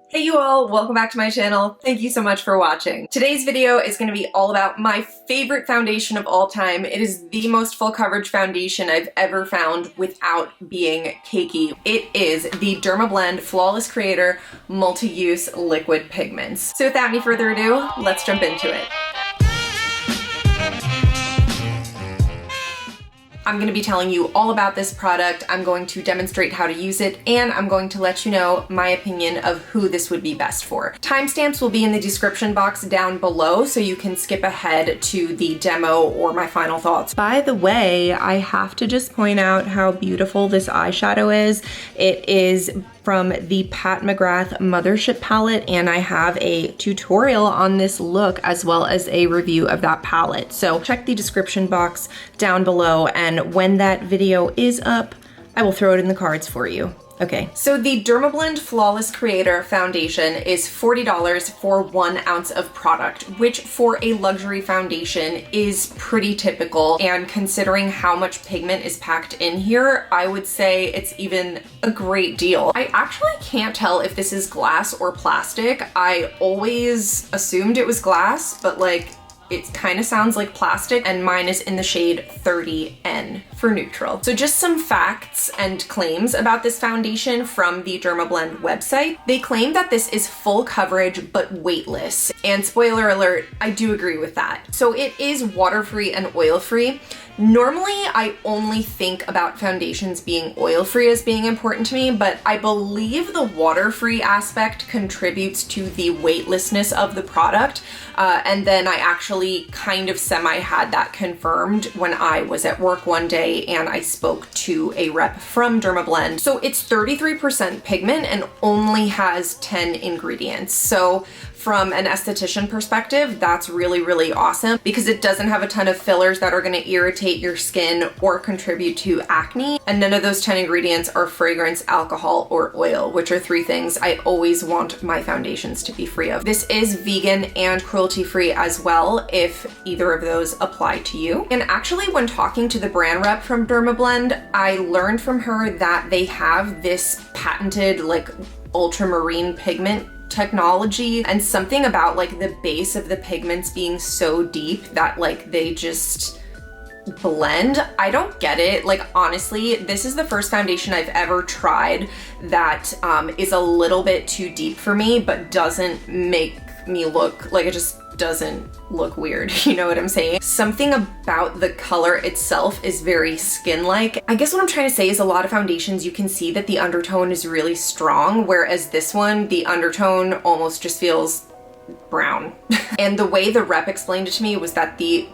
Hey you all, welcome back to my channel. Thank you so much for watching. Today's video is going to be all about my favorite foundation of all time. It is the most full coverage foundation I've ever found without being cakey. It is the Dermablend Flawless Creator Multi-Use Liquid Pigments. So without any further ado, let's jump into it. I'm going to be telling you all about this product. I'm going to demonstrate how to use it, and I'm going to let you know my opinion of who this would be best for. Timestamps will be in the description box down below, so you can skip ahead to the demo or my final thoughts. By the way, I have to just point out how beautiful this eyeshadow is. It is from the Pat McGrath Mothership palette, and I have a tutorial on this look as well as a review of that palette. So check the description box down below, and when that video is up, I will throw it in the cards for you. Okay, so the Dermablend Flawless Creator Foundation is $40 for 1 ounce of product, which for a luxury foundation is pretty typical. And considering how much pigment is packed in here, I would say it's even a great deal. I actually can't tell if this is glass or plastic. I always assumed it was glass, but like, it kind of sounds like plastic, and mine is in the shade 30N for neutral. So just some facts and claims about this foundation from the Dermablend website. They claim that this is full coverage but weightless, and spoiler alert, I do agree with that. So it is water-free and oil-free. Normally, I only think about foundations being oil-free as being important to me, but I believe the water-free aspect contributes to the weightlessness of the product. And then I actually kind of semi had that confirmed when I was at work one day and I spoke to a rep from Dermablend. So it's 33% pigment and only has 10 ingredients. So from an esthetician perspective, that's really, really awesome because it doesn't have a ton of fillers that are going to irritate your skin or contribute to acne. And none of those 10 ingredients are fragrance, alcohol, or oil, which are 3 things I always want my foundations to be free of. This is vegan and cruelty-free as well, if either of those apply to you. And actually, when talking to the brand rep from Dermablend, I learned from her that they have this patented like ultramarine pigment technology, and something about like the base of the pigments being so deep that like they just blend. I don't get it. Like honestly, this is the first foundation I've ever tried that is a little bit too deep for me, but doesn't make me look like, it just doesn't look weird. You know what I'm saying? Something about the color itself is very skin-like. I guess what I'm trying to say is a lot of foundations, you can see that the undertone is really strong, whereas this one, the undertone almost just feels brown. And the way the rep explained it to me was that the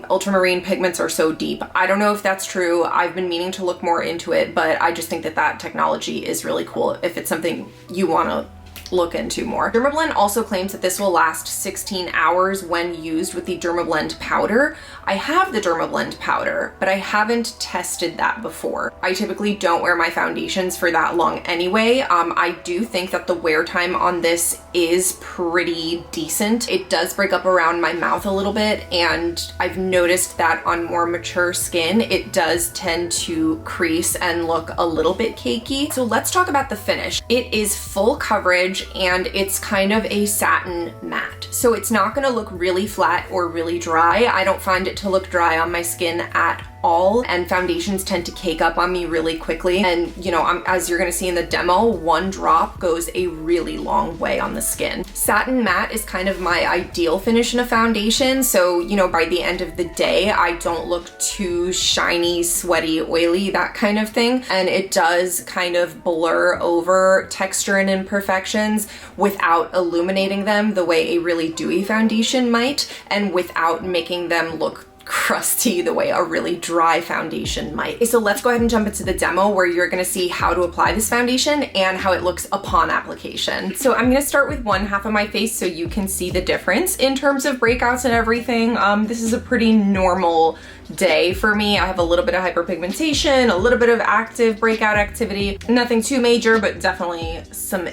ultramarine pigments are so deep. I don't know if that's true. I've been meaning to look more into it, but I just think that that technology is really cool if it's something you want to look into more. Dermablend also claims that this will last 16 hours when used with the Dermablend powder. I have the Dermablend powder, but I haven't tested that before. I typically don't wear my foundations for that long anyway. I do think that the wear time on this is pretty decent. It does break up around my mouth a little bit, and I've noticed that on more mature skin, it does tend to crease and look a little bit cakey. So let's talk about the finish. It is full coverage and it's kind of a satin matte. So it's not gonna look really flat or really dry. I don't find it to look dry on my skin at all, and foundations tend to cake up on me really quickly. And you know, as you're gonna see in the demo, 1 drop goes a really long way on the skin. Satin matte is kind of my ideal finish in a foundation. So, you know, by the end of the day, I don't look too shiny, sweaty, oily, that kind of thing. And it does kind of blur over texture and imperfections without illuminating them the way a really dewy foundation might, and without making them look crusty the way a really dry foundation might. Okay, so let's go ahead and jump into the demo where you're gonna see how to apply this foundation and how it looks upon application. So I'm gonna start with one half of my face so you can see the difference in terms of breakouts and everything. This is a pretty normal day for me. I have a little bit of hyperpigmentation, a little bit of active breakout activity, nothing too major, but definitely some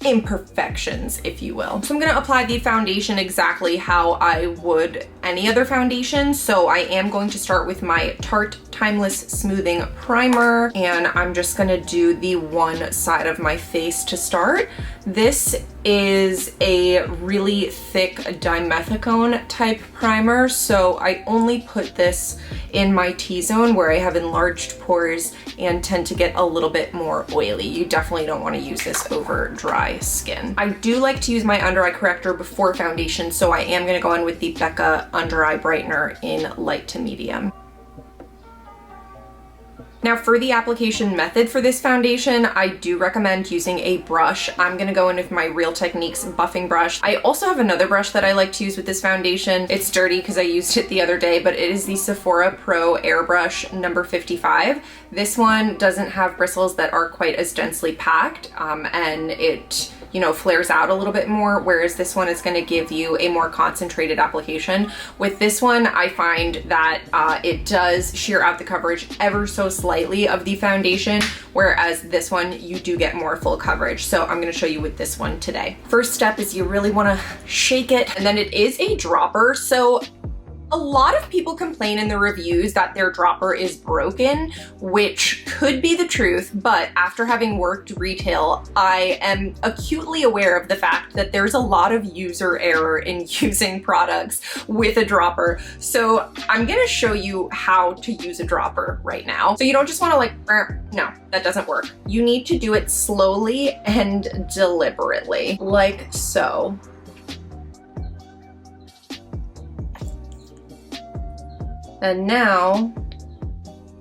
imperfections, if you will. So I'm gonna apply the foundation exactly how I would any other foundation. So I am going to start with my Tarte Timeless Smoothing Primer, and I'm just gonna do the one side of my face to start. This is a really thick dimethicone type primer, so I only put this in my T-zone where I have enlarged pores and tend to get a little bit more oily. You definitely don't want to use this over dry skin. I do like to use my under eye corrector before foundation, so I am going to go in with the Becca Under Eye Brightener in light to medium. Now for the application method for this foundation, I do recommend using a brush. I'm gonna go in with my Real Techniques buffing brush. I also have another brush that I like to use with this foundation. It's dirty because I used it the other day, but it is the Sephora Pro Airbrush number 55. This one doesn't have bristles that are quite as densely packed, and it, you know, flares out a little bit more, whereas this one is going to give you a more concentrated application. With this one, I find that it does shear out the coverage ever so slightly of the foundation, whereas this one, you do get more full coverage. So I'm going to show you with this one today. First step is you really want to shake it, and then it is a dropper. So a lot of people complain in the reviews that their dropper is broken, which could be the truth, but after having worked retail, I am acutely aware of the fact that there's a lot of user error in using products with a dropper. So I'm gonna show you how to use a dropper right now. So you don't just wanna no, that doesn't work. You need to do it slowly and deliberately, like so. And now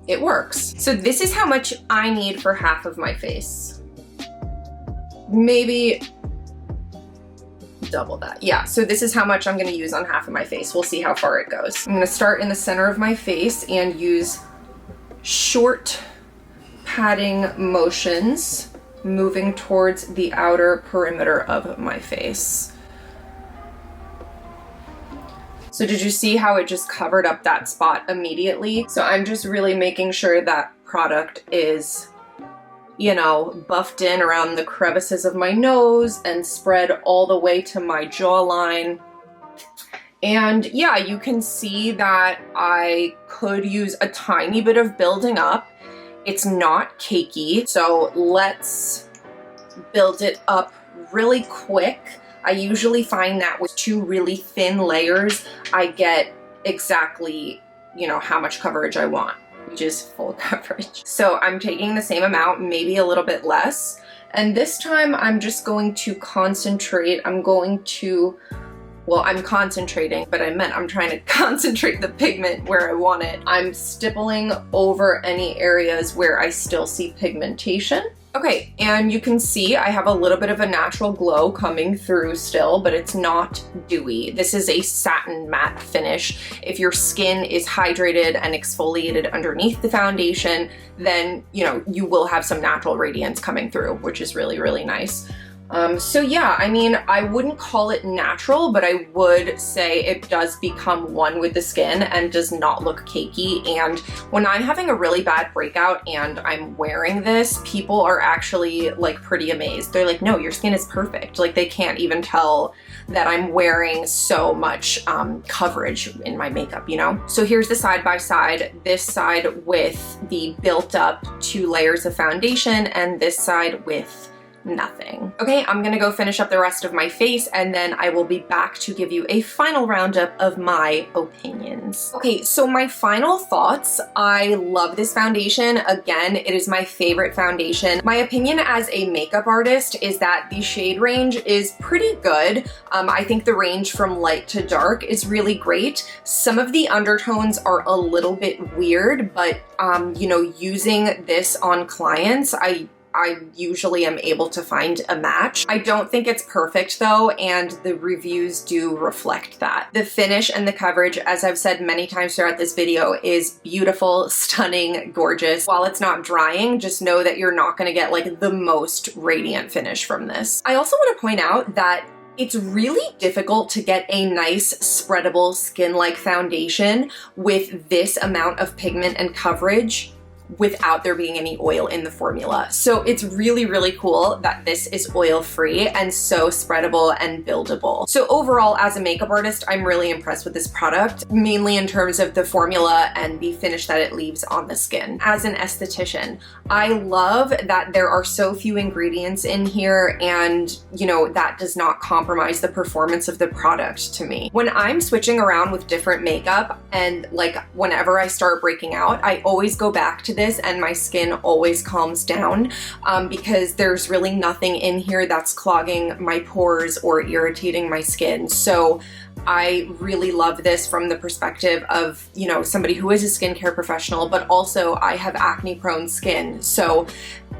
it works. So this is how much I need for half of my face. Maybe double that. Yeah, so this is how much I'm gonna use on half of my face. We'll see how far it goes. I'm gonna start in the center of my face and use short patting motions, moving towards the outer perimeter of my face. So did you see how it just covered up that spot immediately? So I'm just really making sure that product is, you know, buffed in around the crevices of my nose and spread all the way to my jawline. And yeah, you can see that I could use a tiny bit of building up. It's not cakey, so let's build it up really quick. I usually find that with two really thin layers, I get exactly, you know, how much coverage I want, which is full coverage. So I'm taking the same amount, maybe a little bit less. And this time I'm just going to concentrate. I'm concentrating, but I'm trying to concentrate the pigment where I want it. I'm stippling over any areas where I still see pigmentation. Okay, and you can see I have a little bit of a natural glow coming through still, but it's not dewy. This is a satin matte finish. If your skin is hydrated and exfoliated underneath the foundation, then, you know, you will have some natural radiance coming through, which is really, really nice. So yeah, I mean, I wouldn't call it natural, but I would say it does become one with the skin and does not look cakey. And when I'm having a really bad breakout and I'm wearing this, people are actually like pretty amazed. They're like, no, your skin is perfect. Like they can't even tell that I'm wearing so much coverage in my makeup, you know? So here's the side by side, this side with the built up 2 layers of foundation and this side with nothing. Okay, I'm gonna go finish up the rest of my face and then I will be back to give you a final roundup of my opinions. Okay, so my final thoughts. I love this foundation. Again, it is my favorite foundation. My opinion as a makeup artist is that the shade range is pretty good. I think the range from light to dark is really great. Some of the undertones are a little bit weird, but you know, using this on clients, I usually am able to find a match. I don't think it's perfect though, and the reviews do reflect that. The finish and the coverage, as I've said many times throughout this video, is beautiful, stunning, gorgeous. While it's not drying, just know that you're not gonna get like the most radiant finish from this. I also want to point out that it's really difficult to get a nice spreadable skin-like foundation with this amount of pigment and coverage without there being any oil in the formula. So it's really, really cool that this is oil-free and so spreadable and buildable. So overall, as a makeup artist, I'm really impressed with this product, mainly in terms of the formula and the finish that it leaves on the skin. As an esthetician, I love that there are so few ingredients in here, and you know, that does not compromise the performance of the product to me. When I'm switching around with different makeup and like whenever I start breaking out, I always go back to this and my skin always calms down because there's really nothing in here that's clogging my pores or irritating my skin. So I really love this from the perspective of, you know, somebody who is a skincare professional, but also I have acne prone skin. So,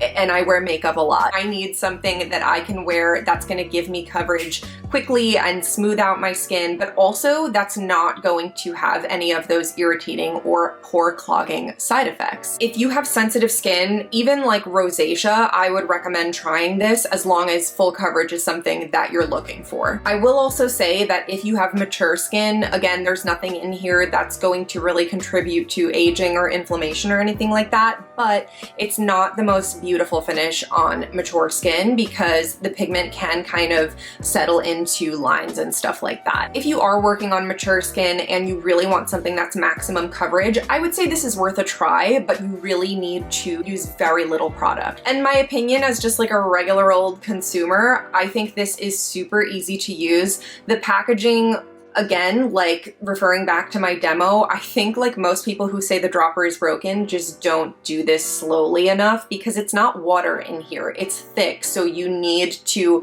and I wear makeup a lot. I need something that I can wear that's gonna give me coverage quickly and smooth out my skin, but also that's not going to have any of those irritating or pore clogging side effects. If you have sensitive skin, even like rosacea, I would recommend trying this as long as full coverage is something that you're looking for. I will also say that if you have mature skin, again, there's nothing in here that's going to really contribute to aging or inflammation or anything like that, but it's not the most beautiful finish on mature skin because the pigment can kind of settle into lines and stuff like that. If you are working on mature skin and you really want something that's maximum coverage, I would say this is worth a try, but you really need to use very little product. And my opinion as just like a regular old consumer, I think this is super easy to use. The packaging, again, like referring back to my demo, I think like most people who say the dropper is broken just don't do this slowly enough because it's not water in here, it's thick. So you need to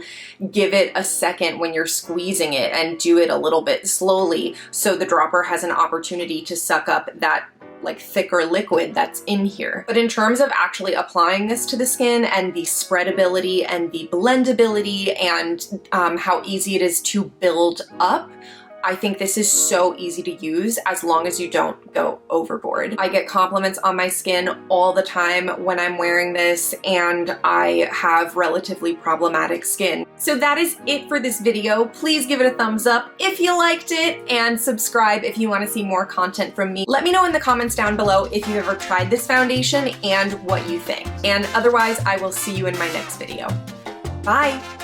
give it a second when you're squeezing it and do it a little bit slowly so the dropper has an opportunity to suck up that like thicker liquid that's in here. But in terms of actually applying this to the skin and the spreadability and the blendability and how easy it is to build up, I think this is so easy to use as long as you don't go overboard. I get compliments on my skin all the time when I'm wearing this, and I have relatively problematic skin. So that is it for this video. Please give it a thumbs up if you liked it, and subscribe if you want to see more content from me. Let me know in the comments down below if you've ever tried this foundation and what you think. And otherwise, I will see you in my next video. Bye!